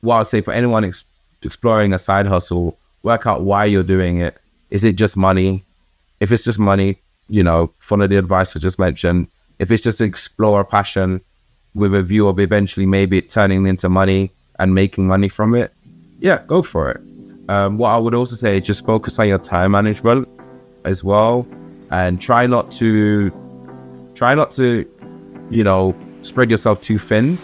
what I'll say for anyone exploring a side hustle, work out why you're doing it. Is it just money? If it's just money, follow the advice I just mentioned. If it's just to explore a passion with a view of eventually maybe it turning into money and making money from it, yeah, go for it. What I would also say is just focus on your time management as well, and try not to, spread yourself too thin.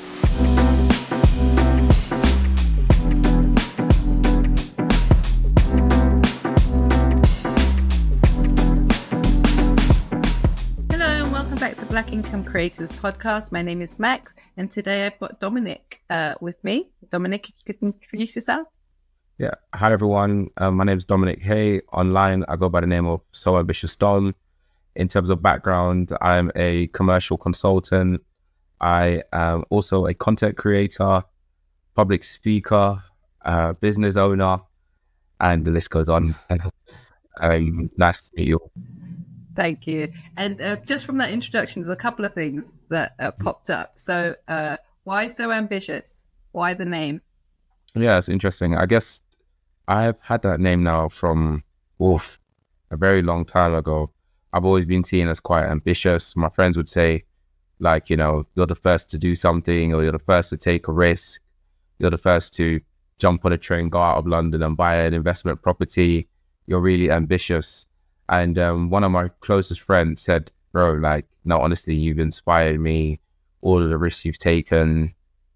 Black Income Creators Podcast. My name is Max, and today I've got Dominic with me. Dominic, if you could introduce yourself. Yeah. Hi, everyone. My name is Dominic Hay. Online, I go by the name of So Ambitious Dom. In terms of background, I'm a commercial consultant. I am also a content creator, public speaker, business owner, and the list goes on. Nice to meet you. Thank you. And just from that introduction, there's a couple of things that popped up. So why so ambitious? Why the name? Yeah, it's interesting. I guess I've had that name now from a very long time ago. I've always been seen as quite ambitious. My friends would say, you're the first to do something, or you're the first to take a risk. You're the first to jump on a train, go out of London and buy an investment property. You're really ambitious. And one of my closest friends said, bro, no, honestly, you've inspired me. All of the risks you've taken,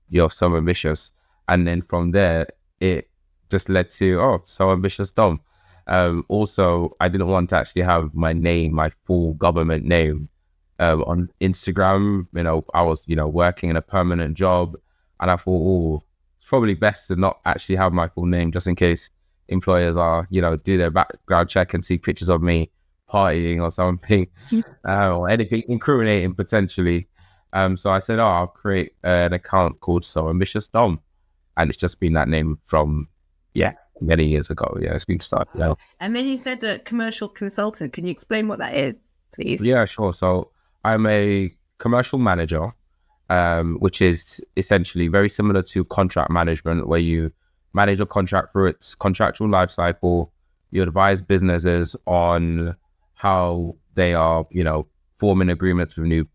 you're so ambitious. And then from there, it just led to, So Ambitious Dom. Also, I didn't want to actually have my name, my full government name on Instagram. I was, working in a permanent job. And I thought, it's probably best to not actually have my full name, just in case employers are, do their background check and see pictures of me partying or something, or anything incriminating potentially. So I said, I'll create an account called So Ambitious Dom. And it's just been that name from, many years ago. Yeah, it's been started. Yeah. And then you said a commercial consultant. Can you explain what that is, please? Yeah, sure. So I'm a commercial manager, which is essentially very similar to contract management, where you manage a contract through its contractual life cycle. You advise businesses on how they are, forming agreements with new,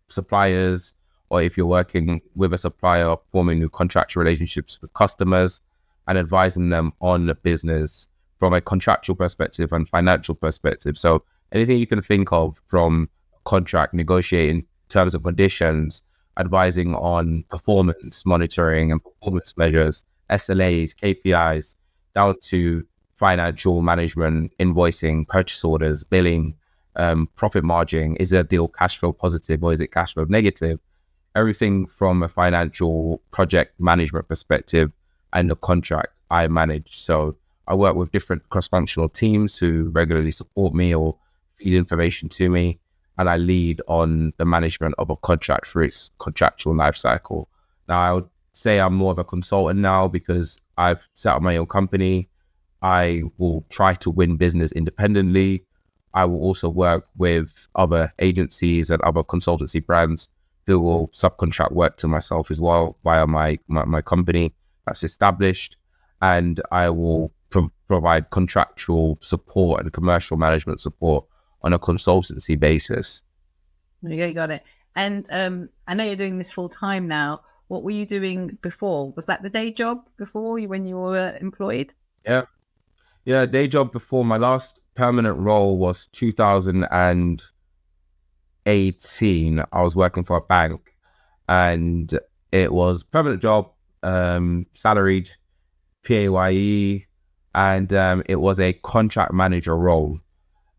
suppliers, or if you're working with a supplier, forming new contractual relationships with customers and advising them on the business from a contractual perspective and financial perspective. So anything you can think of from contract, negotiating terms and conditions, advising on performance monitoring and performance measures, SLAs, KPIs, down to financial management, invoicing, purchase orders, billing, profit margin. Is a deal cash flow positive or is it cash flow negative? Everything from a financial project management perspective and the contract I manage. So I work with different cross-functional teams who regularly support me or feed information to me, and I lead on the management of a contract for its contractual life cycle. Now, I would say I'm more of a consultant now because I've set up my own company. I will try to win business independently. I will also work with other agencies and other consultancy brands who will subcontract work to myself as well via my company that's established. And I will provide contractual support and commercial management support on a consultancy basis. Okay, got it. And I know you're doing this full time now. What were you doing before? Was that the day job before when you were employed? Yeah, day job before. My last permanent role was 2018. I was working for a bank, and it was permanent job, salaried, PAYE, and it was a contract manager role,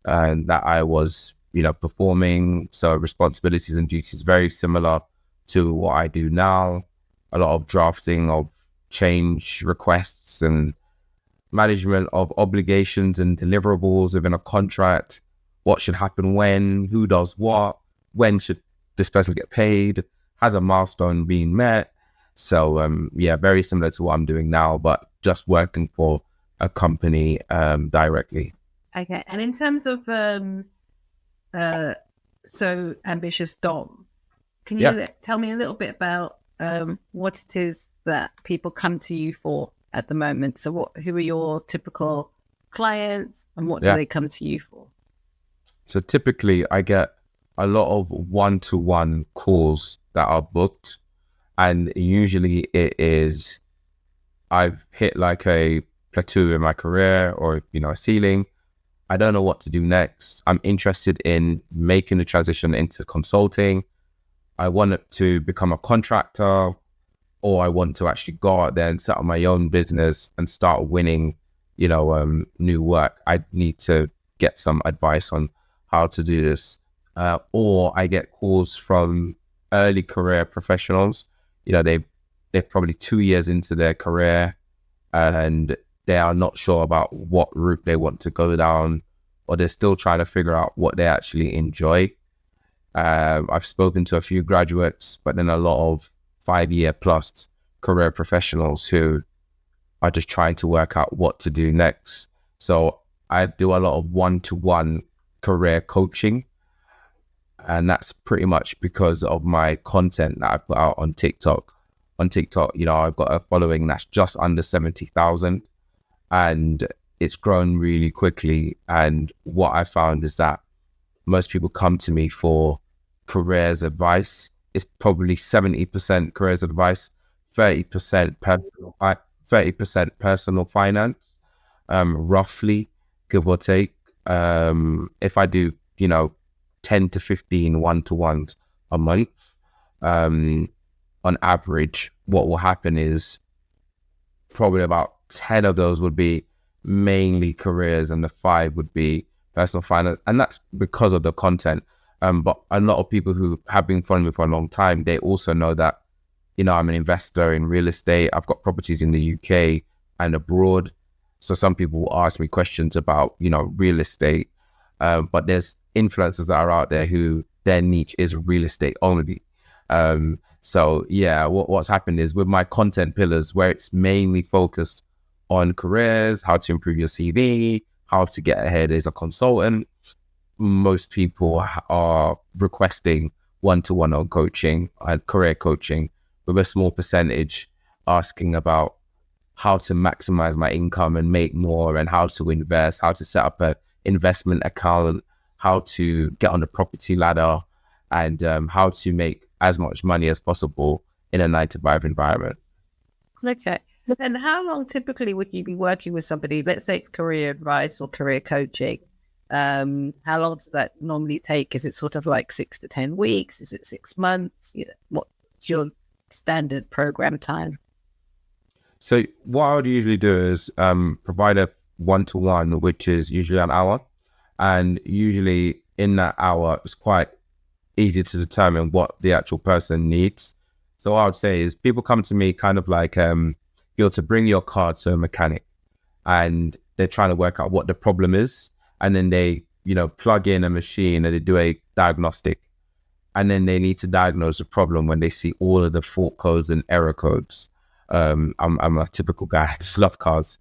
and that I was, performing. So responsibilities and duties very similar to what I do now. A lot of drafting of change requests and management of obligations and deliverables within a contract. What should happen when, who does what, when should this person get paid, has a milestone been met? So very similar to what I'm doing now, but just working for a company directly. Okay. And in terms of So Ambitious Dom, can you tell me a little bit about what it is that people come to you for at the moment? So who are your typical clients and what do they come to you for? So typically I get a lot of one-to-one calls that are booked, and usually it is I've hit like a plateau in my career or, a ceiling. I don't know what to do next. I'm interested in making the transition into consulting. I want to become a contractor, or I want to actually go out there and set up my own business and start winning, new work. I need to get some advice on how to do this. Or I get calls from early career professionals. They're probably 2 years into their career and they are not sure about what route they want to go down, or they're still trying to figure out what they actually enjoy. I've spoken to a few graduates, but then a lot of 5-year plus career professionals who are just trying to work out what to do next. So I do a lot of one-to-one career coaching, and that's pretty much because of my content that I put out on TikTok. On TikTok, I've got a following that's just under 70,000, and it's grown really quickly. And what I found is that most people come to me for careers advice. It's probably 70% careers advice, 30% personal finance, roughly, give or take. If I do, 10 to 15 one-to-ones a month, on average, what will happen is probably about 10 of those would be mainly careers and the 5 would be personal finance. And that's because of the content. But a lot of people who have been following me for a long time, they also know that, I'm an investor in real estate. I've got properties in the UK and abroad. So some people will ask me questions about, real estate. But there's influencers that are out there who their niche is real estate only. So yeah, what's happened is with my content pillars, where it's mainly focused on careers, how to improve your CV, how to get ahead as a consultant, most people are requesting one-to-one on coaching and career coaching, with a small percentage asking about how to maximize my income and make more, and how to invest, how to set up an investment account, how to get on the property ladder, and how to make as much money as possible in a 9-to-5 environment. Okay. And how long typically would you be working with somebody? Let's say it's career advice or career coaching. How long does that normally take? Is it sort of like 6 to 10 weeks? Is it 6 months? What's your standard program time? So what I would usually do is provide a one-to-one, which is usually an hour. And usually in that hour, it's quite easy to determine what the actual person needs. So what I would say is people come to me kind of like, you're to bring your car to a mechanic, and they're trying to work out what the problem is. And then they, plug in a machine and they do a diagnostic. And then they need to diagnose the problem when they see all of the fault codes and error codes. I'm a typical guy. I just love cars.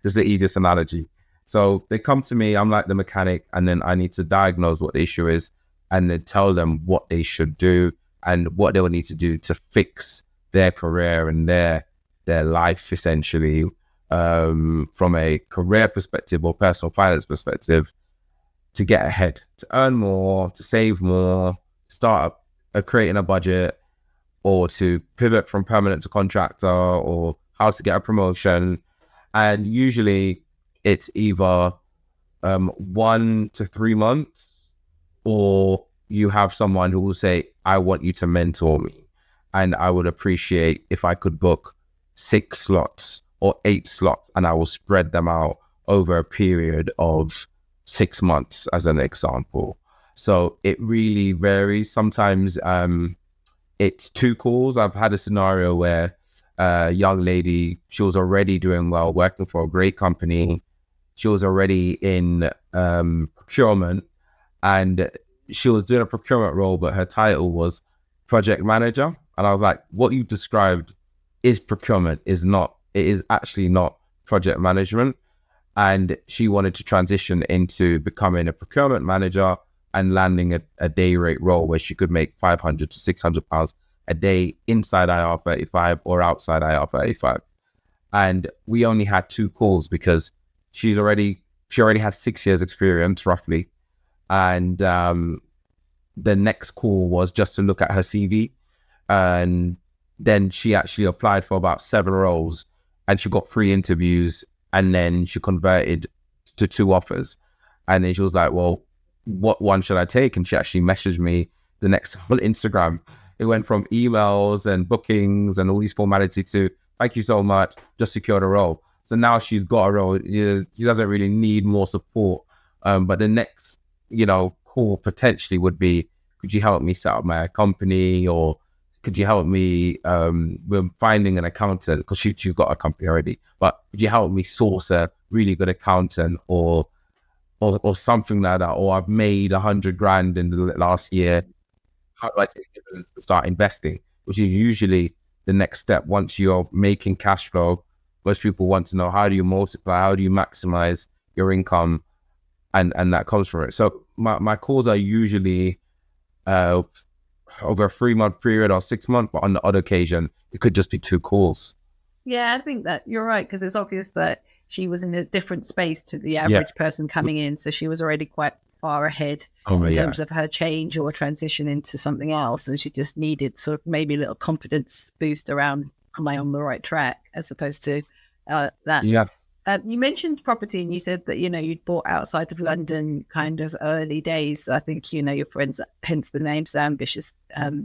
Just the easiest analogy. So they come to me, I'm like the mechanic, and then I need to diagnose what the issue is and then tell them what they should do and what they will need to do to fix their career and their life, essentially, from a career perspective or personal finance perspective, to get ahead, to earn more, to save more, start creating a budget, or to pivot from permanent to contractor, or how to get a promotion. And usually it's either 1 to 3 months, or you have someone who will say, I want you to mentor me, and I would appreciate if I could book 6 slots or 8 slots, and I will spread them out over a period of 6 months, as an example. So it really varies. Sometimes it's 2 calls. I've had a scenario where a young lady, she was already doing well, working for a great company. She was already in procurement, and she was doing a procurement role, but her title was project manager. And I was like, what you described is procurement, it is actually not project management. And she wanted to transition into becoming a procurement manager and landing a day rate role where she could make £500 to £600 a day inside IR35 or outside IR35. And we only had 2 calls because she already had 6 years experience roughly. And the next call was just to look at her CV. And then she actually applied for about 7 roles and she got 3 interviews and then she converted to 2 offers. And then she was like, well, what one should I take? And she actually messaged me the next on Instagram. It went from emails and bookings and all these formalities to, thank you so much, just secured a role. So now she's got a role. She doesn't really need more support. But the next, call potentially would be, could you help me set up my company, or could you help me with finding an accountant, because she's got a company already, but could you help me source a really good accountant or something like that, or I've made 100 grand in the last year, how do I take dividends to start investing, which is usually the next step. Once you're making cash flow, most people want to know, how do you multiply, how do you maximize your income, and that comes from it. So my calls are usually over a 3-month period or 6 months, but on the odd occasion, it could just be 2 calls. Yeah, I think that you're right, because it's obvious that she was in a different space to the average person coming in. So she was already quite far ahead in terms of her change or transition into something else. And she just needed sort of maybe a little confidence boost around, am I on the right track, as opposed to that. Yeah. You mentioned property and you said that, you'd bought outside of London kind of early days. I think, your friends, hence the name, So Ambitious,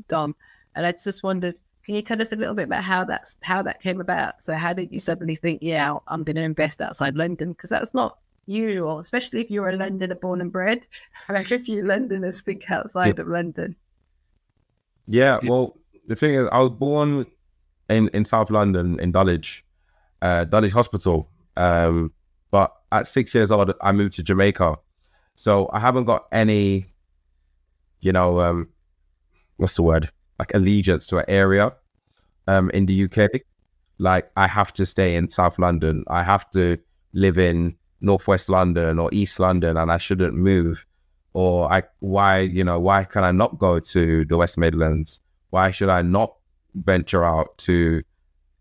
Dom. And I just wondered, can you tell us a little bit about how that came about? So how did you suddenly think, I'm going to invest outside London? Because that's not usual, especially if you're a Londoner born and bred. And I guess you Londoners think outside of London. Yeah, well, the thing is, I was born in South London, in Dulwich Hospital. But at 6 years old, I moved to Jamaica. So I haven't got any, what's the word? Like allegiance to an area in the UK. Like, I have to stay in South London. I have to live in Northwest London or East London, and I shouldn't move. Or why can I not go to the West Midlands? Why should I not venture out to,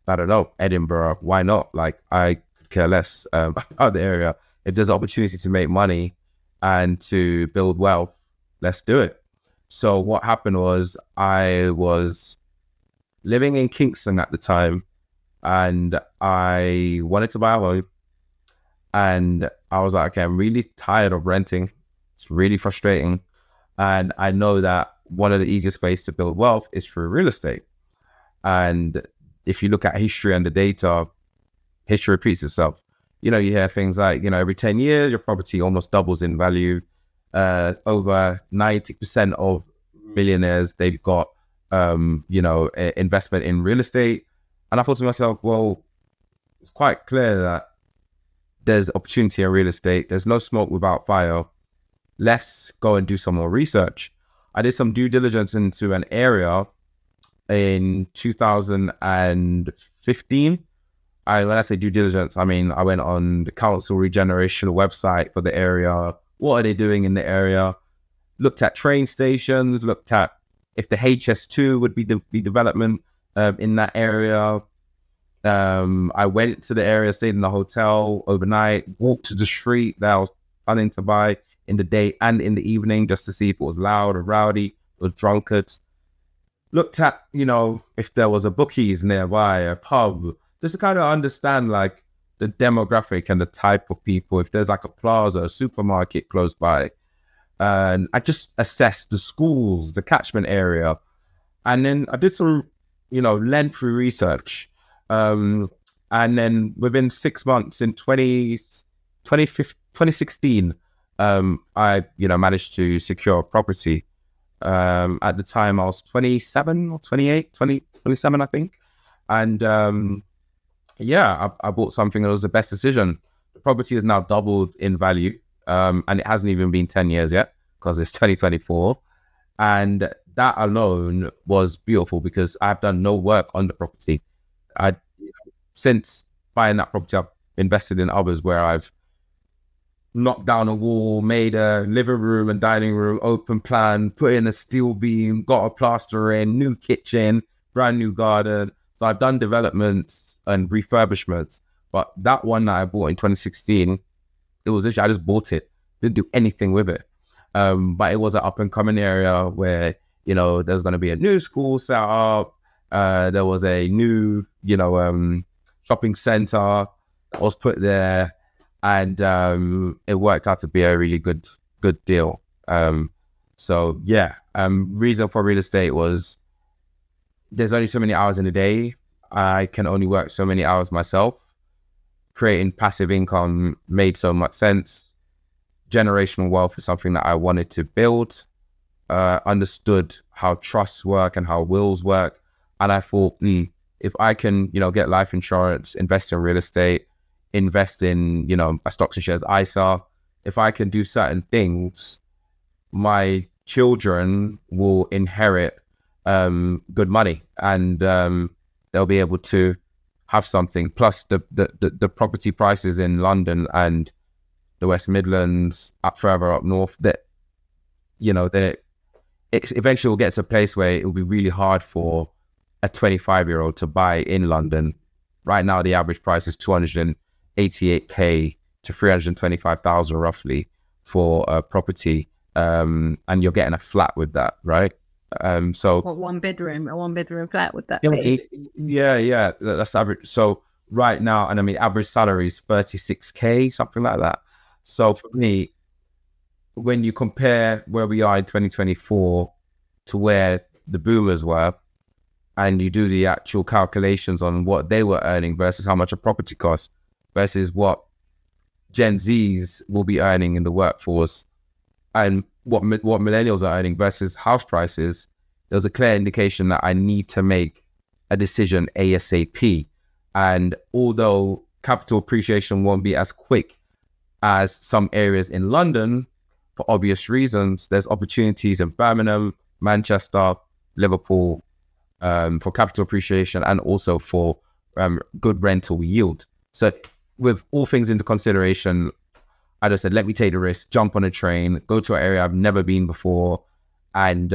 I don't know, Edinburgh? Why not? Like, I could care less about the area. If there's an opportunity to make money and to build wealth, let's do it. So what happened was, I was living in Kingston at the time, and I wanted to buy a home. And I was like, okay, I'm really tired of renting. It's really frustrating. And I know that one of the easiest ways to build wealth is through real estate. And if you look at history and the data, history repeats itself. You hear things like, every 10 years, your property almost doubles in value. Over 90% of millionaires, they've got, investment in real estate. And I thought to myself, well, it's quite clear that there's opportunity in real estate. There's no smoke without fire. Let's go and do some more research. I did some due diligence into an area in 2015. When I say due diligence, I mean, I went on the council regeneration website for the area. What are they doing in the area? Looked at train stations, looked at if the HS2 would be development in that area. I went to the area, stayed in the hotel overnight, walked to the street that I was planning to buy in the day and in the evening, just to see if it was loud or rowdy, it was drunkards. Looked at, if there was a bookies nearby, a pub, just to kind of understand like the demographic and the type of people, if there's like a plaza, a supermarket close by. And I just assessed the schools, the catchment area. And then I did some, lengthy research. And then within 6 months in 2016, I, managed to secure a property. At the time I was 27 or 27, I think. And, I bought something that was the best decision. The property has now doubled in value. And it hasn't even been 10 years yet, because it's 2024. And that alone was beautiful, because I've done no work on the property. Since buying that property, I've invested in others where I've knocked down a wall, made a living room and dining room open plan, put in a steel beam, got a plaster in, new kitchen, brand new garden. So I've done developments and refurbishments. But that one that I bought in 2016, it was literally, I just bought it, didn't do anything with it. But it was an up and coming area where, you know, there's going to be a new school set up. There was a new, you know, shopping center that was put there, and it worked out to be a really good deal. So yeah, reason for real estate was there's only so many hours in a day. I can only work so many hours myself. Creating passive income made so much sense. Generational wealth is something that I wanted to build. Understood how trusts work and how wills work, and I thought, if I can, you know, get life insurance, invest in real estate, invest in, you know, a stocks and shares ISA, if I can do certain things, my children will inherit good money, and they'll be able to have something. Plus the property prices in London and the West Midlands, further up north, that, you know, that it eventually will get to a place where it will be really hard for a 25-year-old to buy in London. Right now, the average price is 288k to 325,000 roughly for a property, and you're getting a flat with that, right? So what, a one bedroom flat would that be? Yeah, that's average. So right now, and I mean, average salary is 36k, something like that. So for me, when you compare where we are in 2024 to where the boomers were, and you do the actual calculations on what they were earning versus how much a property costs versus what Gen Zs will be earning in the workforce, and what millennials are earning versus house prices, there's a clear indication that I need to make a decision ASAP. And although capital appreciation won't be as quick as some areas in London, for obvious reasons, there's opportunities in Birmingham, Manchester, Liverpool, for capital appreciation, and also for good rental yield. So with all things into consideration, I just said, let me take the risk, jump on a train, go to an area I've never been before, and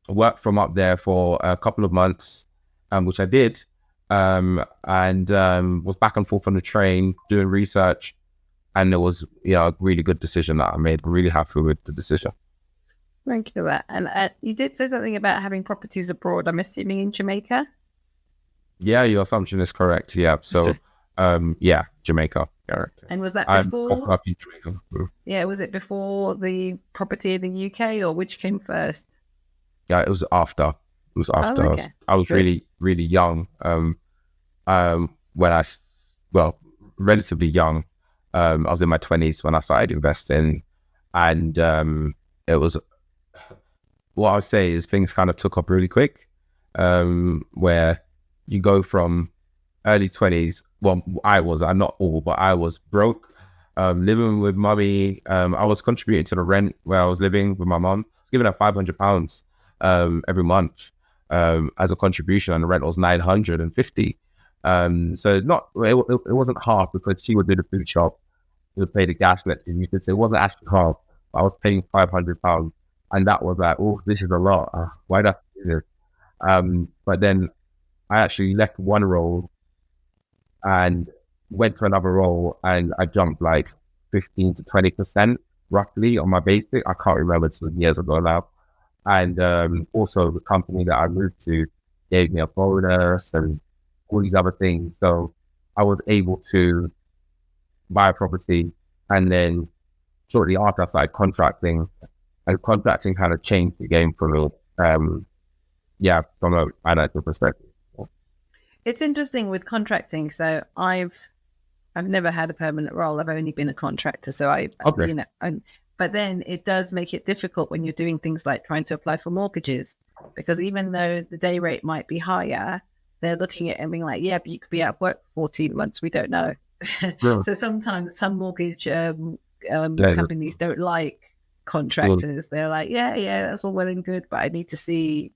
work from up there for a couple of months, which I did, and was back and forth on the train doing research. And it was, you know, a really good decision that I made. I'm really happy with the decision. Thank you for that. And you did say something about having properties abroad, I'm assuming in Jamaica? Yeah, your assumption is correct. Yeah. So, yeah, Jamaica. Correct. And was that before? I'm up in Jamaica. Yeah, was it before the property in the UK, or which came first? Yeah, it was after. It was after. Oh, okay. I was really, really young. Relatively young. I was in my 20s when I started investing, and it was, what I would say is things kind of took up really quick, where you go from early 20s. Well, I'm not all, but I was broke, living with mummy. I was contributing to the rent where I was living with my mum. I was giving her £500 every month as a contribution, and the rent was £950. So it wasn't hard, because she would do the food shop, she would pay the gas electricity. So it wasn't actually hard. I was paying £500, and that was like, oh, this is a lot. Why do I do this? But then I actually left one role and went to another role, and I jumped like 15 to 20% roughly on my basic. I can't remember, it's years ago now. And also the company that I moved to gave me a bonus and all these other things. So I was able to buy a property, and then shortly after I started contracting, and contracting kind of changed the game for me. From a financial perspective. It's interesting with contracting. So I've never had a permanent role. I've only been a contractor. So but then it does make it difficult when you're doing things like trying to apply for mortgages, because even though the day rate might be higher, they're looking at it and being like, yeah, but you could be out of work for 14 months. We don't know. Yeah. So sometimes some mortgage companies don't like contractors. They're like, yeah, that's all well and good, but I need to see,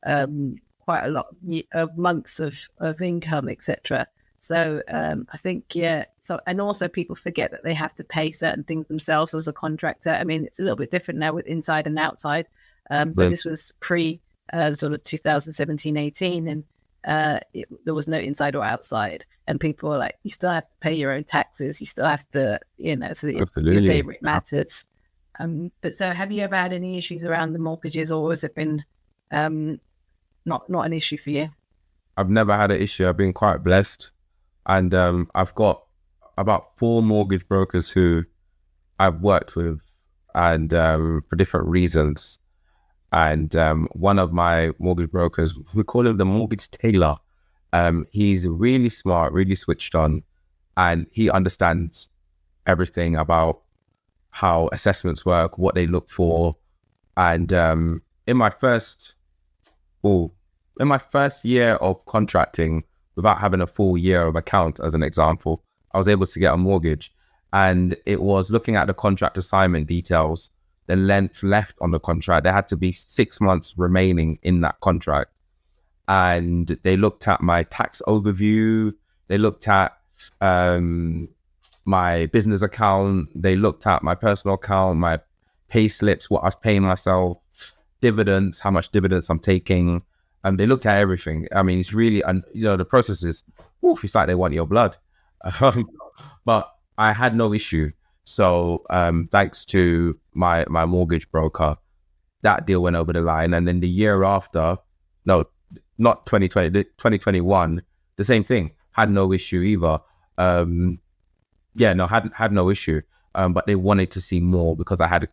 quite a lot of months of income, etc. So I think, yeah. So, and also people forget that they have to pay certain things themselves as a contractor. I mean, it's a little bit different now with inside and outside, but But this was pre sort of 2017, 18, and there was no inside or outside. And people were like, you still have to pay your own taxes. You still have to, so your absolutely. day rate matters. But so have you ever had any issues around the mortgages, or has it been not an issue for you? I've never had an issue. I've been quite blessed. And I've got about 4 mortgage brokers who I've worked with, and for different reasons. And one of my mortgage brokers, we call him the mortgage tailor. He's really smart, really switched on, and he understands everything about how assessments work, what they look for. And in my first year of contracting, without having a full year of account, as an example, I was able to get a mortgage, and it was looking at the contract assignment details, the length left on the contract. There had to be 6 months remaining in that contract. And they looked at my tax overview. They looked at my business account. They looked at my personal account, my pay slips, what I was paying myself, dividends, how much dividends I'm taking. They looked at everything. I mean, it's really, the process is, it's like they want your blood. But I had no issue. So thanks to my mortgage broker, that deal went over the line. And then the year after, no, not 2020, 2021, the same thing. Had no issue either. Had no issue. But they wanted to see more because I had a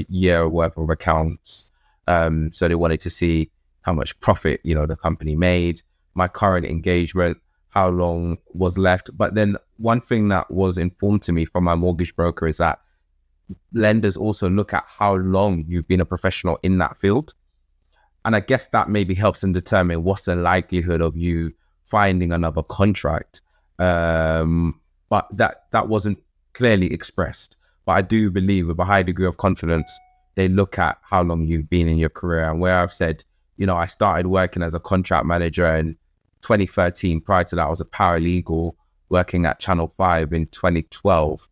year worth of accounts. So they wanted to see how much profit, the company made, my current engagement, how long was left. But then one thing that was informed to me from my mortgage broker is that lenders also look at how long you've been a professional in that field. And I guess that maybe helps them determine what's the likelihood of you finding another contract. But that wasn't clearly expressed. But I do believe with a high degree of confidence, they look at how long you've been in your career. And where I've said, I started working as a contract manager in 2013. Prior to that, I was a paralegal working at Channel 5 in 2012.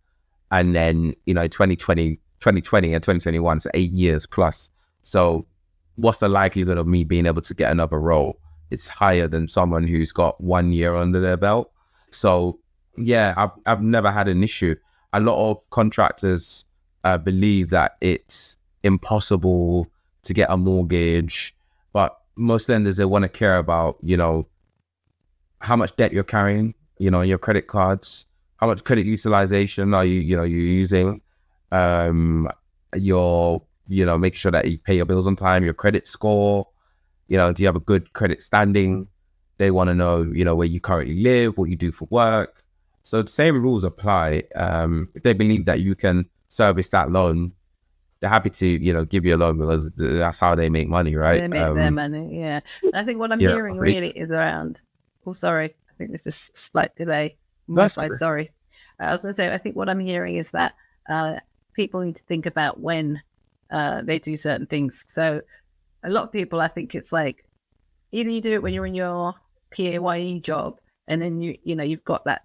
And then, 2020 and 2021, so 8 years plus. So what's the likelihood of me being able to get another role? It's higher than someone who's got 1 year under their belt. So yeah, I've never had an issue. A lot of contractors believe that it's impossible to get a mortgage, but most lenders, they want to care about, how much debt you're carrying, your credit cards, how much credit utilization are you're using, make sure that you pay your bills on time, your credit score, do you have a good credit standing? They want to know, where you currently live, what you do for work. So the same rules apply. If they believe that you can service that loan, they're happy to, give you a loan because that's how they make money, right? They make their money, yeah. And I think what I'm hearing really is around, sorry, I think there's just a slight delay on my side, sorry. I was going to say, I think what I'm hearing is that people need to think about when they do certain things. So a lot of people, I think it's like, either you do it when you're in your PAYE job and then you've got the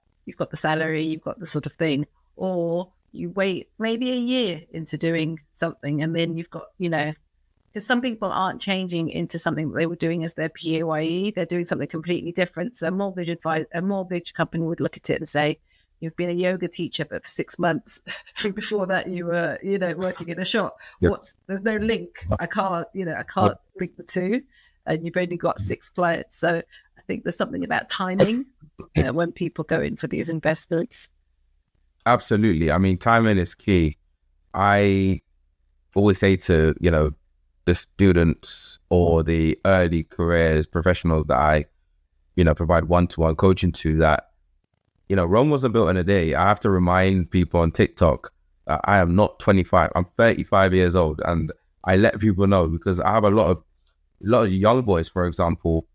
salary, you've got the sort of thing, or you wait maybe a year into doing something and then you've got, because some people aren't changing into something that they were doing as their PAYE, they're doing something completely different. So a mortgage company would look at it and say, you've been a yoga teacher, but for 6 months before that you were, working in a shop. Yep. There's no link. I can't link the two, and you've only got 6 clients. So I think there's something about timing when people go in for these investments. Absolutely. I mean, timing is key. I always say to, the students or the early careers professionals that I, provide one-to-one coaching to, that, Rome wasn't built in a day. I have to remind people on TikTok that I am not 25. I'm 35 years old, and I let people know because I have a lot of young boys, for example.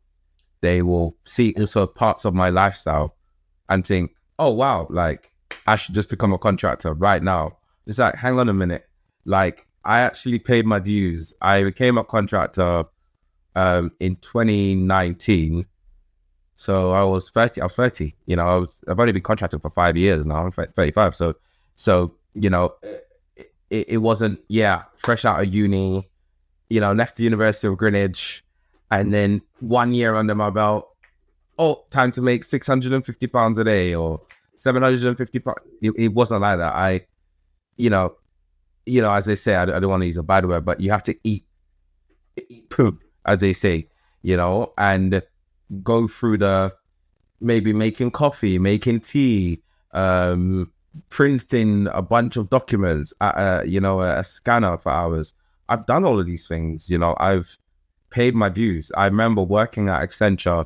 They will see also parts of my lifestyle and think, oh wow, like I should just become a contractor right now. It's like, hang on a minute. Like, I actually paid my dues. I became a contractor in 2019. So I was 30. I was 30. You know, I've only been contracted for 5 years now. I'm 35. So you know, it wasn't fresh out of uni. You know, left the University of Greenwich, and then 1 year under my belt. Oh, time to make £650 a day or £750. It wasn't like that. You know, as they say, I don't want to use a bad word, but you have to eat poop, as they say, and go through the maybe making coffee, making tea, printing a bunch of documents at a scanner for hours. I've done all of these things. I've paid my dues. I remember working at Accenture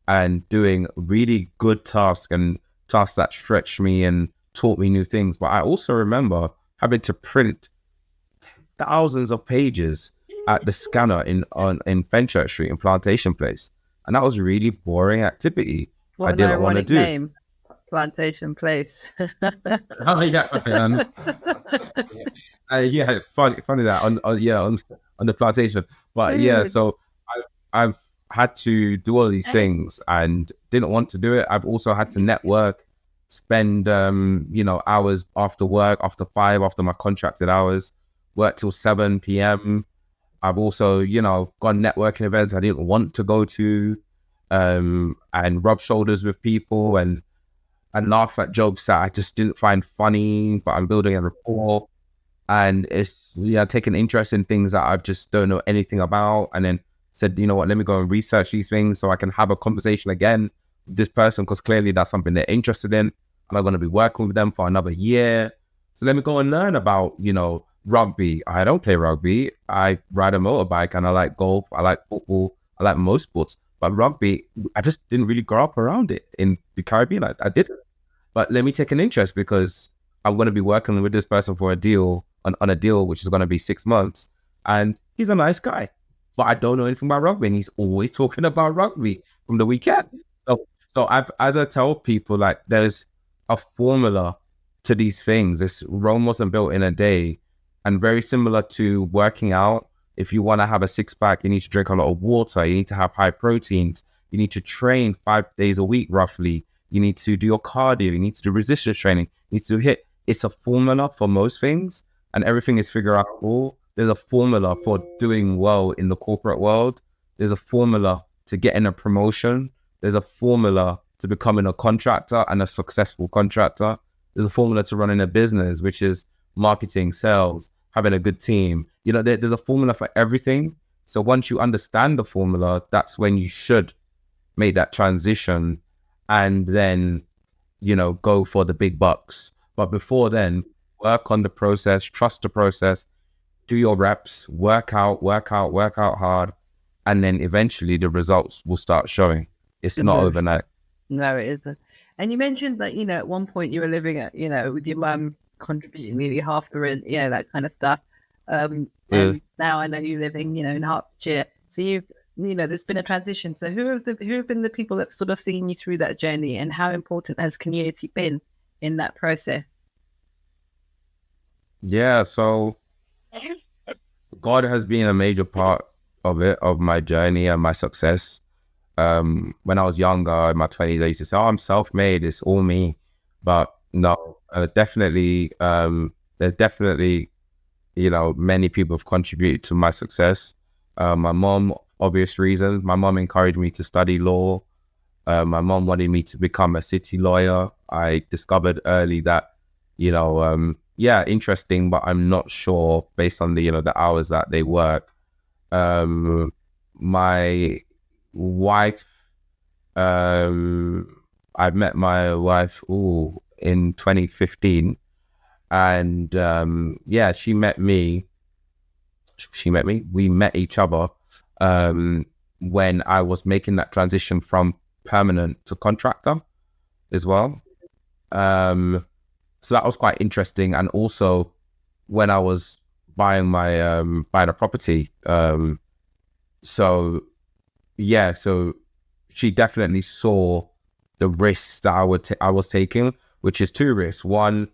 and doing really good tasks and tasks that stretched me and taught me new things. But I also remember having to print thousands of pages at the scanner in Fenchurch Street in Plantation Place. And that was really boring activity. What I didn't want to do. Name. Plantation Place. Oh yeah, funny that on the plantation. But yeah, so I've had to do all of these things and didn't want to do it. I've also had to network, spend hours after work, after 5, after my contracted hours, work till 7 p.m. I've also gone networking events I didn't want to go to, and rub shoulders with people and laugh at jokes that I just didn't find funny, but I'm building a rapport. And it's taking interest in things that I just don't know anything about, and then said, you know what, let me go and research these things so I can have a conversation again with this person, because clearly that's something they're interested in, and I'm going to be working with them for another year. So let me go and learn about, rugby. I don't play rugby. I ride a motorbike, and I like golf. I like football. I like most sports. But rugby, I just didn't really grow up around it in the Caribbean. I didn't. But let me take an interest, because I'm going to be working with this person for a deal, on a deal which is going to be 6 months. And he's a nice guy, but I don't know anything about rugby. And he's always talking about rugby from the weekend. So as I tell people, like, there's a formula to these things. Rome wasn't built in a day. And very similar to working out, if you want to have a six-pack, you need to drink a lot of water. You need to have high proteins. You need to train 5 days a week, roughly. You need to do your cardio. You need to do resistance training. You need to hit. It's a formula for most things, and everything is figureoutable. There's a formula for doing well in the corporate world. There's a formula to getting a promotion. There's a formula to becoming a contractor and a successful contractor. There's a formula to running a business, which is marketing, sales, having a good team. There's a formula for everything. So once you understand the formula, that's when you should make that transition and then, go for the big bucks. But before then, work on the process, trust the process, do your reps, work out hard, and then eventually the results will start showing. It's not overnight. No, it isn't. And you mentioned that, at one point you were living at, with your mum contributing nearly half the rent, that kind of stuff. And now I know you're living, in Hertfordshire. So there's been a transition. So who have been the people that sort of seen you through that journey, and how important has community been in that process? Yeah, so God has been a major part of it, of my journey and my success. When I was younger, in my 20s, I used to say, I'm self-made, it's all me. But no, definitely, there's definitely, many people have contributed to my success. My mom, obvious reasons. My mom encouraged me to study law. My mom wanted me to become a city lawyer. I discovered early that, interesting, but I'm not sure based on the hours that they work. My wife, I met my wife in 2015, and she met me. We met each other when I was making that transition from permanent to contractor as well. So that was quite interesting. And also when I was buying a property. So she definitely saw the risks that I was taking, which is 2 risks. One,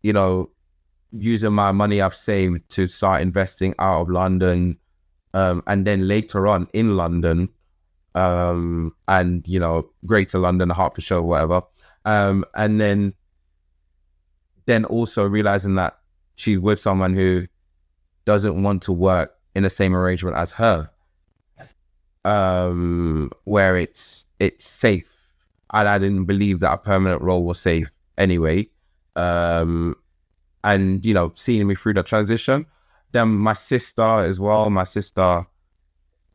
using my money I've saved to start investing out of London, and then later on in London, and Greater London, Hertfordshire, whatever. And then also realizing that she's with someone who doesn't want to work in the same arrangement as her, where it's safe. And I didn't believe that a permanent role was safe anyway. And seeing me through the transition. Then my sister as well. My sister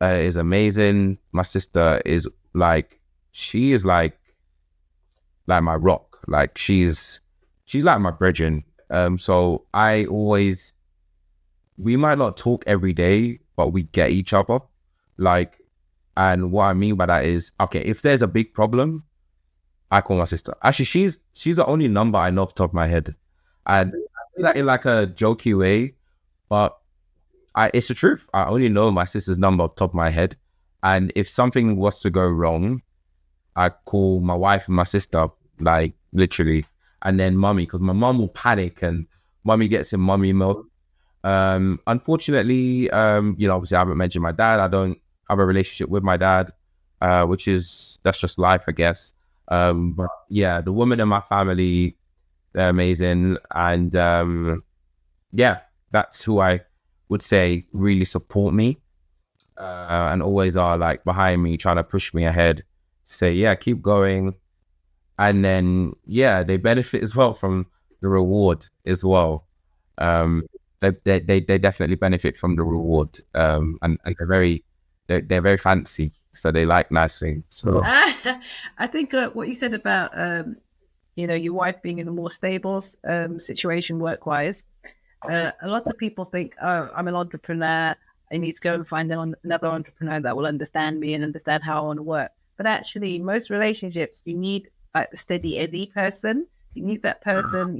is amazing. My sister is she is like my rock. Like she's like my brethren. So we might not talk every day, but we get each other. And what I mean by that is, okay, if there's a big problem, I call my sister. Actually, she's the only number I know off the top of my head. And I do that in like a jokey way, but it's the truth. I only know my sister's number off the top of my head. And if something was to go wrong, I call my wife and my sister, like literally, and then mummy, because my mum will panic and mummy gets in mummy mode. Unfortunately, obviously I haven't mentioned my dad. I don't have a relationship with my dad, that's just life, I guess. But yeah, the women in my family, they're amazing. And that's who I would say really support me, and always are like behind me, trying to push me ahead, say, yeah, keep going. And then, they benefit as well from the reward as well. They definitely benefit from the reward. And they're very fancy, so they like nice things. So I think what you said about your wife being in a more stable situation work-wise, a lot of people think, oh, I'm an entrepreneur, I need to go and find another entrepreneur that will understand me and understand how I want to work. But actually, most relationships, you need like the steady Eddie person. You need that person,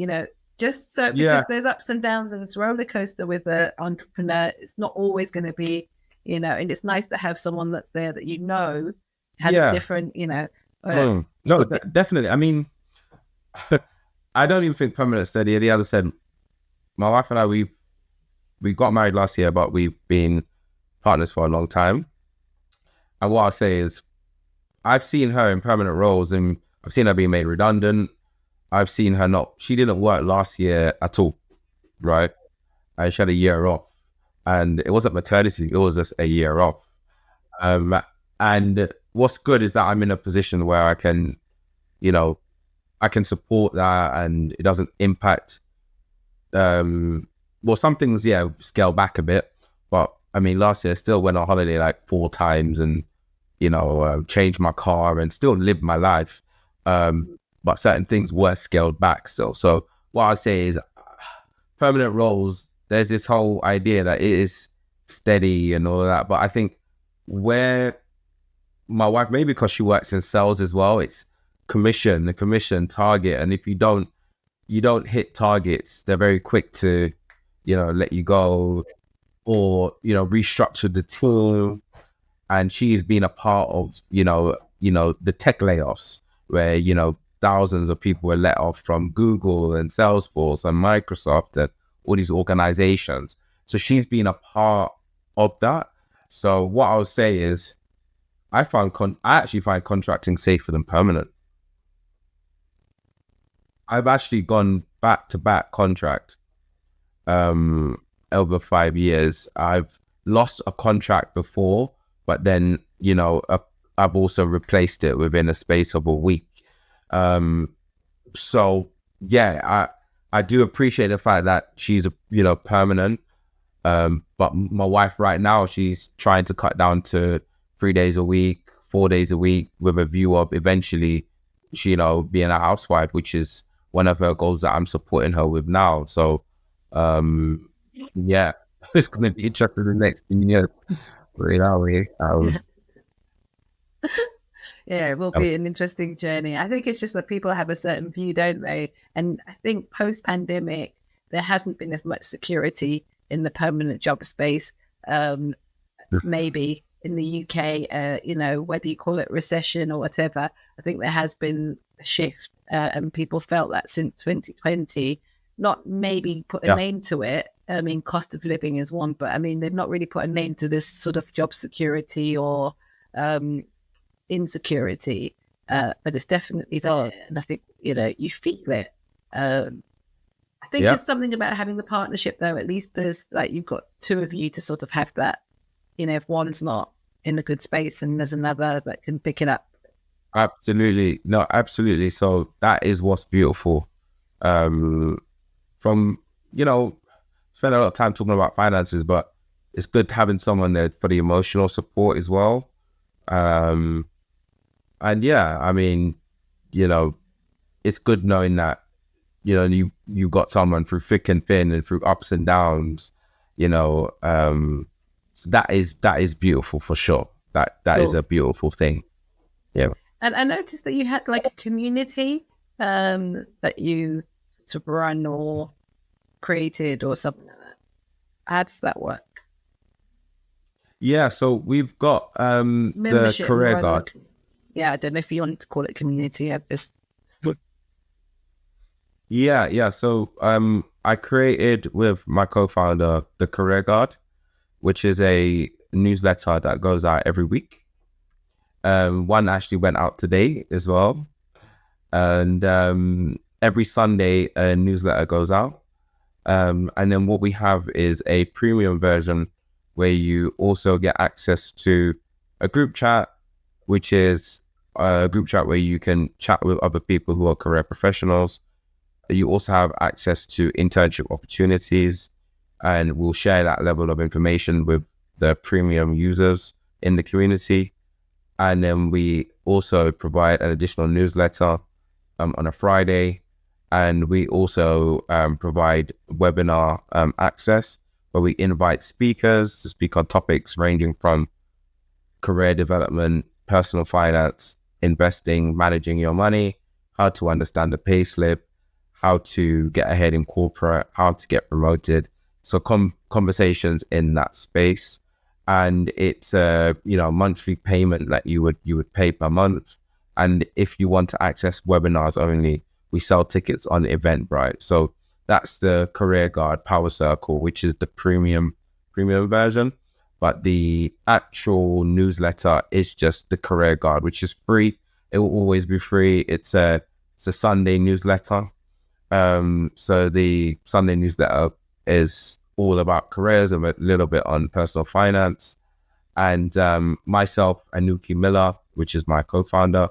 just so, because there's ups and downs, and it's a roller coaster with an entrepreneur. It's not always going to be, and it's nice to have someone that's there that has a different, no, definitely. I mean, I don't even think permanent steady Eddie. As I said, my wife and I, we got married last year, but we've been partners for a long time. And what I'll say is, I've seen her in permanent roles, and I've seen her being made redundant. I've seen her she didn't work last year at all, right? And she had a year off, and it wasn't maternity, it was just a year off. And what's good is that I'm in a position where I can support that, and it doesn't impact, some things, scale back a bit. But I mean, last year I still went on holiday like 4 times, and changed my car and still lived my life. But certain things were scaled back still. So what I say is, permanent roles, there's this whole idea that it is steady and all of that. But I think where my wife, maybe because she works in sales as well, it's the commission target. And if you don't hit targets, they're very quick to, let you go, or, restructure the team. And she's been a part of, the tech layoffs where, thousands of people were let off from Google and Salesforce and Microsoft and all these organizations. So she's been a part of that. So what I would say is, I actually find contracting safer than permanent. I've actually gone back-to-back contract over 5 years. I've lost a contract before, but then, I've also replaced it within a space of a week. So yeah, I do appreciate the fact that she's permanent. But my wife right now, she's trying to cut down to 3 days a week, 4 days a week, with a view of eventually, being a housewife, which is one of her goals that I'm supporting her with now. So, it's going to be interesting in the next few years. Yeah, it will be an interesting journey. I think it's just that people have a certain view, don't they? And I think post-pandemic, there hasn't been as much security in the permanent job space. Maybe in the UK, whether you call it recession or whatever, I think there has been a shift, and people felt that since 2020, not maybe put a name to it. I mean, cost of living is one, but I mean, they've not really put a name to this sort of job security or insecurity, but it's definitely there. And I think, you feel it. I think it's something about having the partnership, though. At least there's like, you've got two of you to sort of have that, if one's not in a good space and there's another that can pick it up. Absolutely. No, absolutely. So that is what's beautiful. From, spend a lot of time talking about finances, but it's good having someone there for the emotional support as well. And yeah, I mean, it's good knowing that, you got someone through thick and thin and through ups and downs, so that is beautiful for sure. That Cool. is a beautiful thing. Yeah. And I noticed that you had like a community that you sort of run or created or something like that. How does that work? Yeah, so we've got the Membership, Careerguard. rather. Yeah, I don't know if you want to call it community. I just Yeah. So I created with my co-founder the Careerguard, which is a newsletter that goes out every week. One actually went out today as well. And every Sunday a newsletter goes out. And then what we have is a premium version where you also get access to a group chat, which is a group chat where you can chat with other people who are career professionals. You also have access to internship opportunities, and we'll share that level of information with the premium users in the community. And then we also provide an additional newsletter on a Friday. And we also provide webinar access where we invite speakers to speak on topics ranging from career development, personal finance, investing, managing your money, how to understand the pay slip, how to get ahead in corporate, how to get promoted. So conversations in that space. And it's a monthly payment that you would pay per month. And if you want to access webinars only, we sell tickets on Eventbrite. So that's the Careerguard Power Circle, which is the premium version. But the actual newsletter is just the Careerguard, which is free. It will always be free. It's a Sunday newsletter. So the Sunday newsletter is all about careers and a little bit on personal finance. And myself, Anuki Miller, which is my co-founder,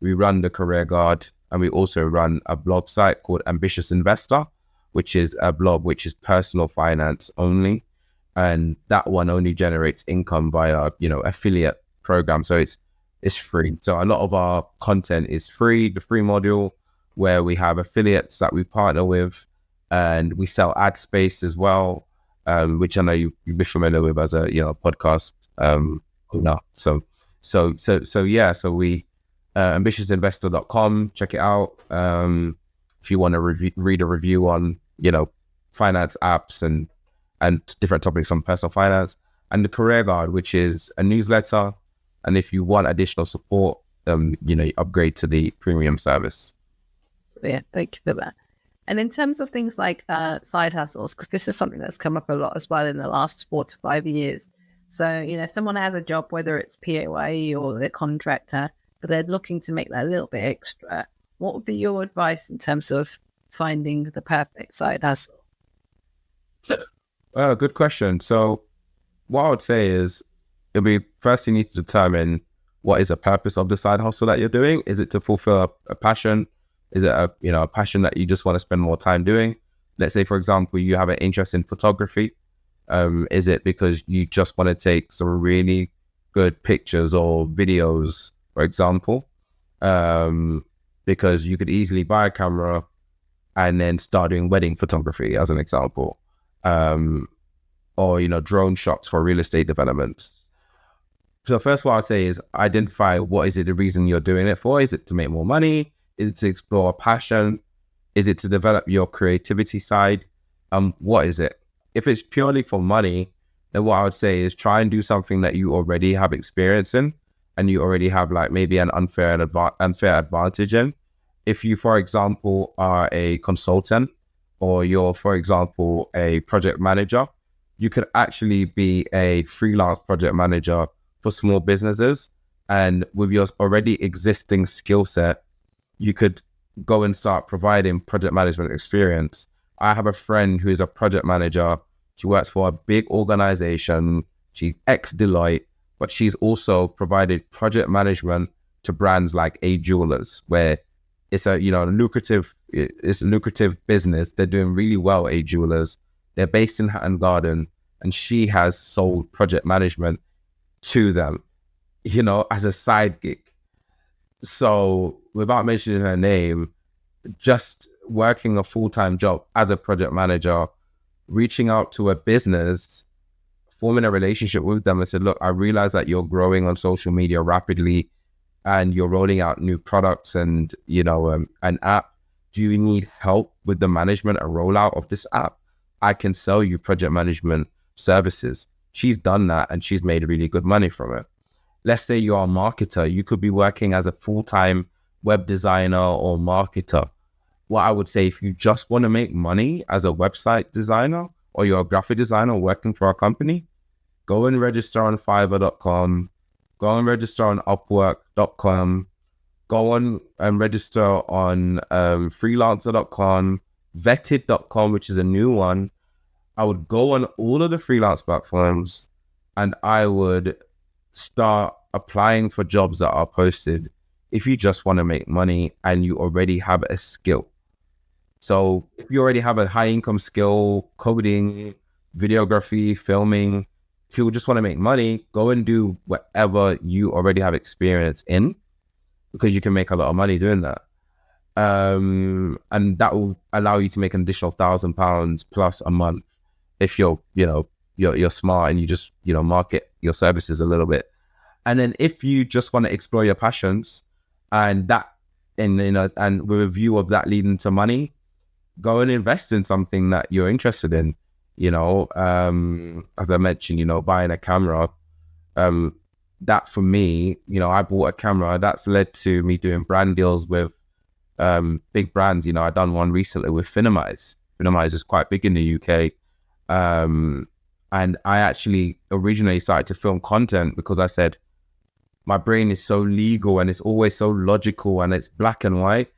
we run the Careerguard, and we also run a blog site called Ambitious Investor, which is a blog which is personal finance only. And that one only generates income via, affiliate program. So it's free. So a lot of our content is free, the free module, where we have affiliates that we partner with, and we sell ad space as well, which I know you'll be familiar with as a podcast. So we ambitiousinvestor.com, check it out. If you want to read a review on finance apps and different topics on personal finance, and the Careerguard, which is a newsletter. And if you want additional support, you upgrade to the premium service. Yeah, thank you for that. And in terms of things like side hustles, because this is something that's come up a lot as well in the last 4 to 5 years. So, someone has a job, whether it's PAYE or they're contractor, but they're looking to make that a little bit extra. What would be your advice in terms of finding the perfect side hustle? Good question. So what I would say is, it'll be first you need to determine what is the purpose of the side hustle that you're doing. Is it to fulfill a passion? Is it a passion that you just want to spend more time doing? Let's say, for example, you have an interest in photography. Is it because you just want to take some really good pictures or videos, for example? Because you could easily buy a camera and then start doing wedding photography, as an example. Or drone shots for real estate developments. So first what I'd say is identify what is it the reason you're doing it for. Is it to make more money? Is it to explore a passion? Is it to develop your creativity side? What is it? If it's purely for money, then what I would say is try and do something that you already have experience in and you already have like maybe an unfair advantage in. If you, for example, are a consultant or you're, for example, a project manager, you could actually be a freelance project manager for small businesses And with your already existing skill set, you could go and start providing project management experience. I have a friend who is a project manager. She works for a big organization. She's ex-Deloitte, but she's also provided project management to brands like A Jewelers, where it's a lucrative business. They're doing really well, A Jewelers. They're based in Hatton Garden, and she has sold project management to them, as a side gig. So without mentioning her name, just working a full-time job as a project manager, reaching out to a business, forming a relationship with them and said, look, I realize that you're growing on social media rapidly and you're rolling out new products and, an app. Do you need help with the management and rollout of this app? I can sell you project management services. She's done that and she's made really good money from it. Let's say you're a marketer. You could be working as a full-time web designer or marketer. What I would say, if you just want to make money as a website designer or you're a graphic designer working for a company, go and register on Fiverr.com, go and register on Upwork.com, go on and register on freelancer.com, vetted.com, which is a new one. I would go on all of the freelance platforms and I would start applying for jobs that are posted if you just want to make money and you already have a skill. So if you already have a high income skill, coding, videography, filming, if you just want to make money, go and do whatever you already have experience in, because you can make a lot of money doing that. And that will allow you to make an additional £1,000 plus a month if you're smart and you just, market your services a little bit. And then if you just want to explore your passions and with a view of that leading to money, go and invest in something that you're interested in. As I mentioned, buying a camera, that for me, I bought a camera that's led to me doing brand deals with big brands. I done one recently with Finimize. Finimize is quite big in the UK. And I actually originally started to film content because I said, my brain is so legal and it's always so logical and it's black and white.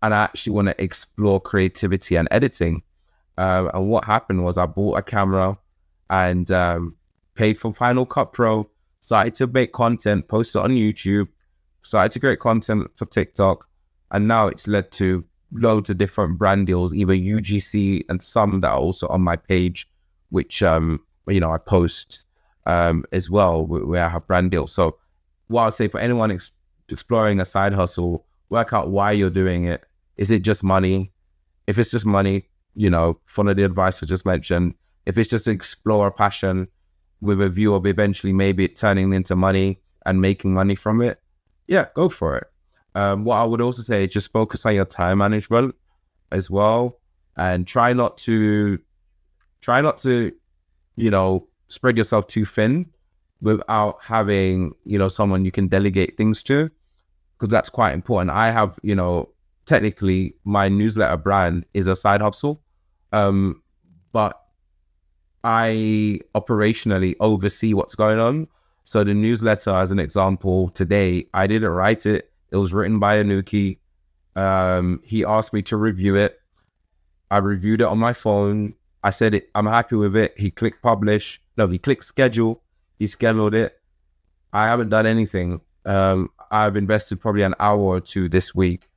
And I actually want to explore creativity and editing. And what happened was I bought a camera and paid for Final Cut Pro, started to make content, post it on YouTube, started to create content for TikTok. And now it's led to loads of different brand deals, either UGC and some that are also on my page, which, I post as well, where I have brand deals. So what I'd say for anyone exploring a side hustle, work out why you're doing it. Is it just money? If it's just money, follow the advice I just mentioned. If it's just to explore a passion with a view of eventually maybe it turning into money and making money from it, yeah, go for it. What I would also say is just focus on your time management as well, and try not to, spread yourself too thin without having, someone you can delegate things to, because that's quite important. I have, technically my newsletter brand is a side hustle, but I operationally oversee what's going on. So the newsletter, as an example, today, I didn't write it. It was written by Anuki. He asked me to review it. I reviewed it on my phone. I said, I'm happy with it. He clicked publish. No, he clicked schedule. He scheduled it. I haven't done anything. I've invested probably an hour or two this week,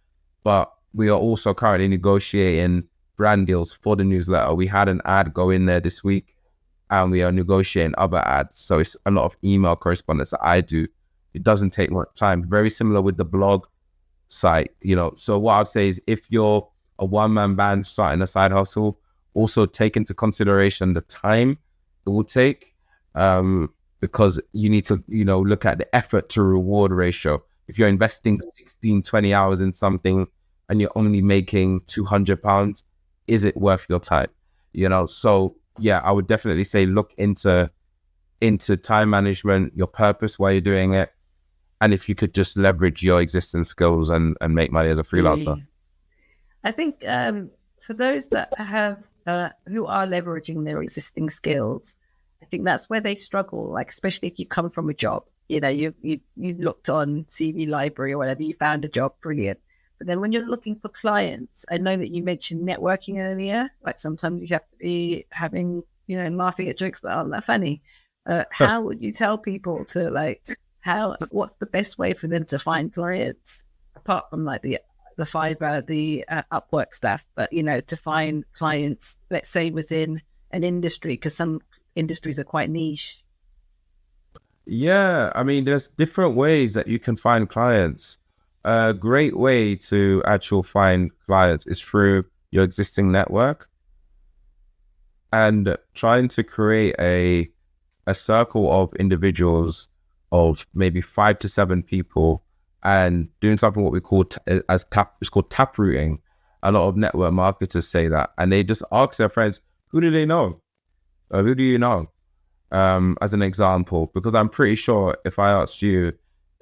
but we are also currently negotiating brand deals for the newsletter. We had an ad go in there this week and we are negotiating other ads. So it's a lot of email correspondence that I do. It doesn't take much time. Very similar with the blog site, So what I'd say is, if you're a one-man band starting a side hustle, also take into consideration the time it will take, because you need to, look at the effort to reward ratio. If you're investing 16, 20 hours in something and you're only making £200, is it worth your time? So yeah, I would definitely say look into time management, your purpose, why you're doing it, and if you could just leverage your existing skills and make money as a freelancer. I think for those that have who are leveraging their existing skills, I think that's where they struggle, like especially if you come from a job. you know, you've looked on CV Library or whatever, you found a job, brilliant. But then when you're looking for clients, I know that you mentioned networking earlier. Like sometimes you have to be having, you know, laughing at jokes that aren't that funny. How would you tell people to like what's the best way for them to find clients apart from like the Fiverr, the Upwork stuff, but you know, to find clients, let's say within an industry, because some industries are quite niche. Yeah, I mean, there's different ways that you can find clients. A great way to actually find clients is through your existing network and trying to create a circle of individuals of maybe 5 to 7 people and doing something what we call it's called tap rooting. A lot of network marketers say that, and they just ask their friends, who do they know? Or who do you know? As an example, because I'm pretty sure if I asked you,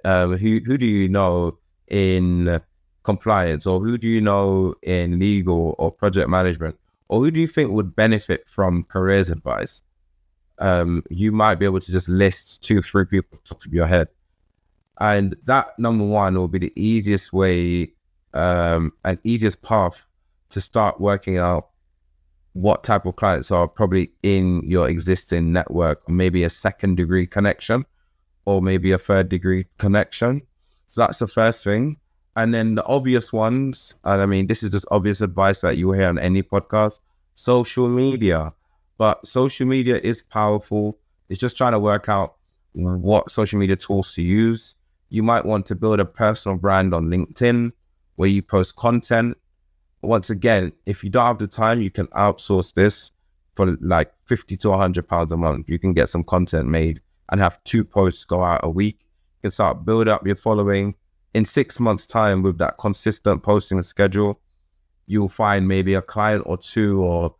who do you know in compliance, or who do you know in legal or project management, or who do you think would benefit from careers advice? You might be able to just list 2-3 people off the top of your head. And that, number one, will be the easiest way and easiest path to start working out what type of clients are probably in your existing network, maybe a second degree connection or maybe a third degree connection. So that's the first thing. And then the obvious ones, and I mean, this is just obvious advice that you will hear on any podcast, social media. But social media is powerful. It's just trying to work out what social media tools to use. You might want to build a personal brand on LinkedIn where you post content. Once again, if you don't have the time, you can outsource this for like £50 to £100 a month. You can get some content made and have 2 posts go out a week. You can start build up your following. In 6 months' time, with that consistent posting schedule, you'll find maybe a client or two, or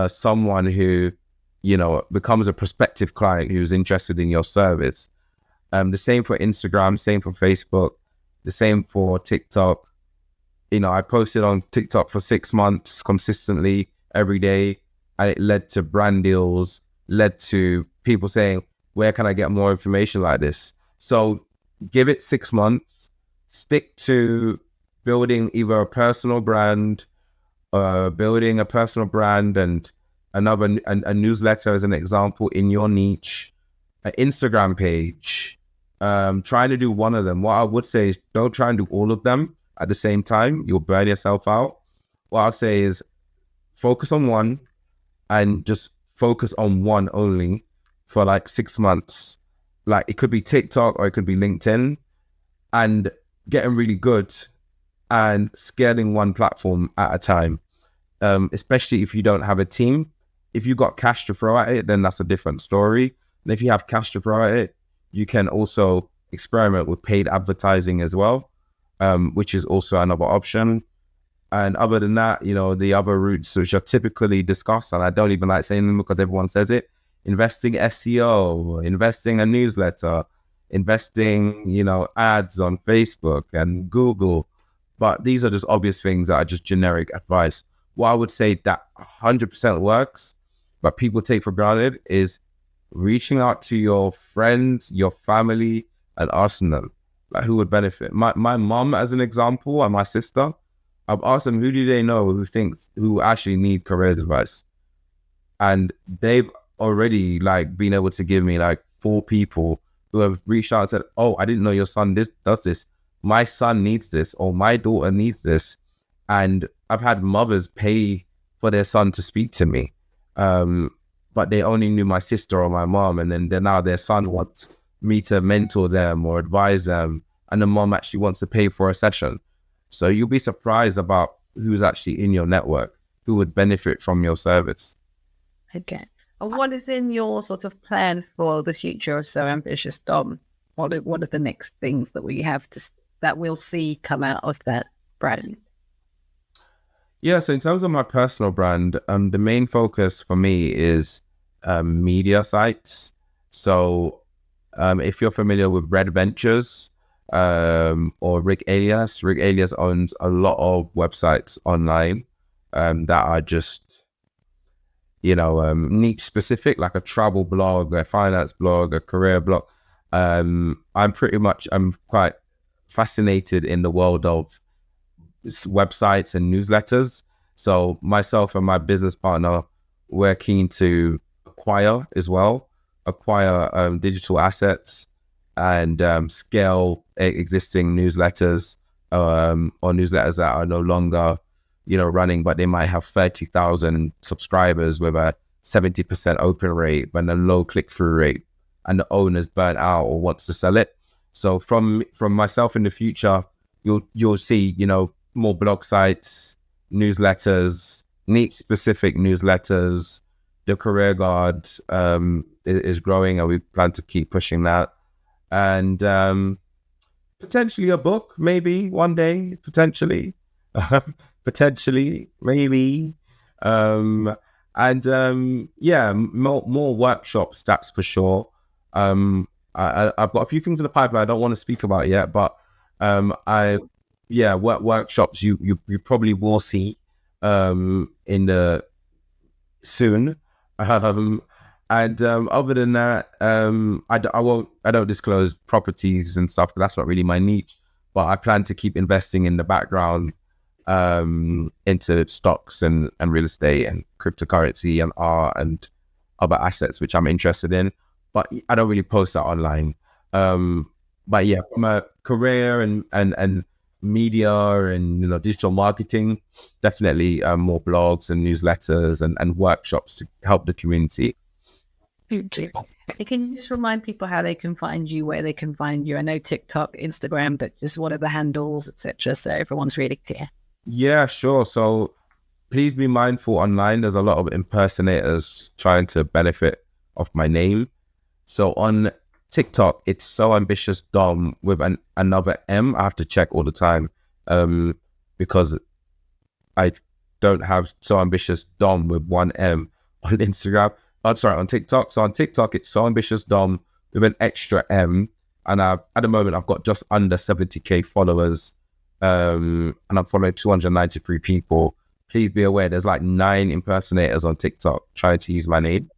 someone who, you know, becomes a prospective client who's interested in your service. The same for Instagram, same for Facebook, the same for TikTok. You know, I posted on TikTok for 6 months consistently every day, and it led to brand deals, led to people saying, where can I get more information like this? So give it 6 months, stick to building either a personal brand, building a personal brand and a newsletter as an example in your niche, an Instagram page, trying to do one of them. What I would say is don't try and do all of them at the same time. You'll burn yourself out. What I'd say is focus on one and just focus on one only for like 6 months. Like it could be TikTok or it could be LinkedIn, and getting really good and scaling one platform at a time. Especially if you don't have a team. If you got cash to throw at it, then that's a different story. And if you have cash to throw at it, you can also experiment with paid advertising as well, which is also another option. And other than that, you know, the other routes which are typically discussed, and I don't even like saying them because everyone says it, investing SEO, investing a newsletter, investing, you know, ads on Facebook and Google. But these are just obvious things that are just generic advice. What I would say that 100% works, but people take for granted, is reaching out to your friends, your family, and asking them like who would benefit. My mom, as an example, and my sister, I've asked them who do they know who actually need careers advice, and they've already like been able to give me like 4 people who have reached out and said, "Oh, I didn't know your son does this. My son needs this, or my daughter needs this." And I've had mothers pay for their son to speak to me, but they only knew my sister or my mom, and then now their son wants me to mentor them or advise them, and the mom actually wants to pay for a session. So you'll be surprised about who's actually in your network, who would benefit from your service. Okay. And what is in your sort of plan for the future of So Ambitious, Dom? What are the next things that we have that we'll see come out of that brand? Yeah, so in terms of my personal brand, the main focus for me is media sites. So if you're familiar with Red Ventures or Rick Alias owns a lot of websites online that are just, you know, niche specific, like a travel blog, a finance blog, a career blog. I'm quite fascinated in the world of websites and newsletters. So myself and my business partner, we're keen to acquire digital assets and scale existing newsletters, or newsletters that are no longer, running, but they might have 30,000 subscribers with a 70% open rate and a low click-through rate, and the owner's burnt out or wants to sell it. So from myself in the future, you'll see, more blog sites, newsletters, niche specific newsletters. The Careerguard is growing, and we plan to keep pushing that. And potentially a book, maybe one day, potentially, maybe. More workshops, that's for sure. I've got a few things in the pipeline I don't want to speak about yet, but workshops you probably will see in the soon. Other than that, I don't disclose properties and stuff, but that's not really my niche. But I plan to keep investing in the background into stocks and real estate and cryptocurrency and art and other assets which I'm interested in. But I don't really post that online. But yeah, from a career and media and digital marketing, definitely more blogs and newsletters and workshops to help the community. Can you just remind people how they can find you, where they can find you? I know TikTok, Instagram, but just what are the handles, etc., so everyone's really clear. Yeah, sure. So please be mindful online. There's a lot of impersonators trying to benefit off my name. So on TikTok, it's So Ambitious Dom with another M. I have to check all the time because I don't have So Ambitious Dom with one M on Instagram. I'm sorry, on TikTok. So on TikTok, it's So Ambitious Dom with an extra M. And at the moment, I've got just under 70K followers. And I'm following 293 people. Please be aware, there's like 9 impersonators on TikTok trying to use my name.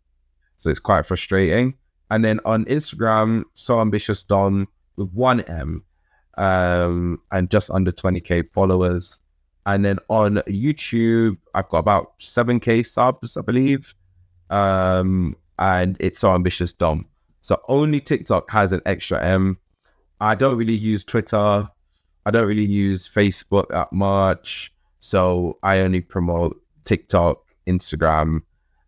So it's quite frustrating. And then on Instagram, So Ambitious Dom with one M, and just under 20K followers. And then on YouTube, I've got about 7K subs, I believe. And it's So Ambitious Dom. So only TikTok has an extra M. I don't really use Twitter. I don't really use Facebook that much. So I only promote TikTok, Instagram,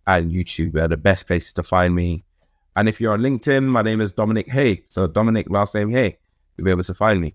and YouTube. They're the best places to find me. And if you're on LinkedIn, my name is Dominic Hay. So Dominic, last name Hay. You'll be able to find me.